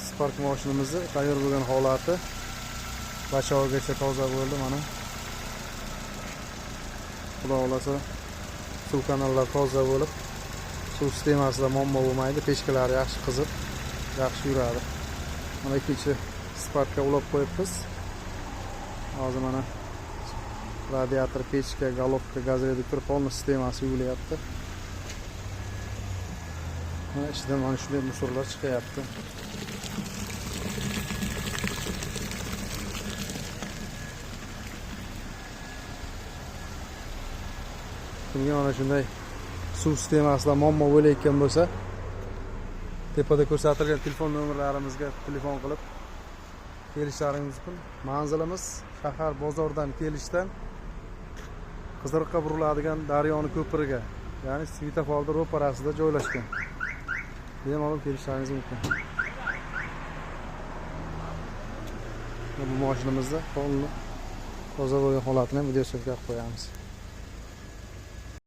Spark mashinamizni tayyor bo'lgan holati. Bachog'igacha toza bo'ldi mana. Xudo xolasa suv kanallar toza bo'lib, suv sistemasida muammo bo'lmaydi, pechkalari yaxshi qizib, yaxshi yuradi. Mana ikkinchi Sparkka ulab qo'yibmiz. Hozir mana radiator, pechka, головка, gaz reduktor полный sistemasi yuvilyapti. Mana ichidan mana shunday musorlar chiqyapti. Kimga mana shunday suv sistemasida muammo bo'layotgan bo'lsa, tepada ko'rsatilgan telefon nomerlarimizga telefon qilib kelishlaringiz mumkin. Manzilimiz shahar bozordan kelishdan Qiziriqqa buriladigan Daryoni ko'piriga, ya'ni svetoforning ro'parasida joylashgan. Bemalol kelishlaringiz mumkin. Bu mashinamizda toza bo'lgan holatini video suratga qo'yamiz.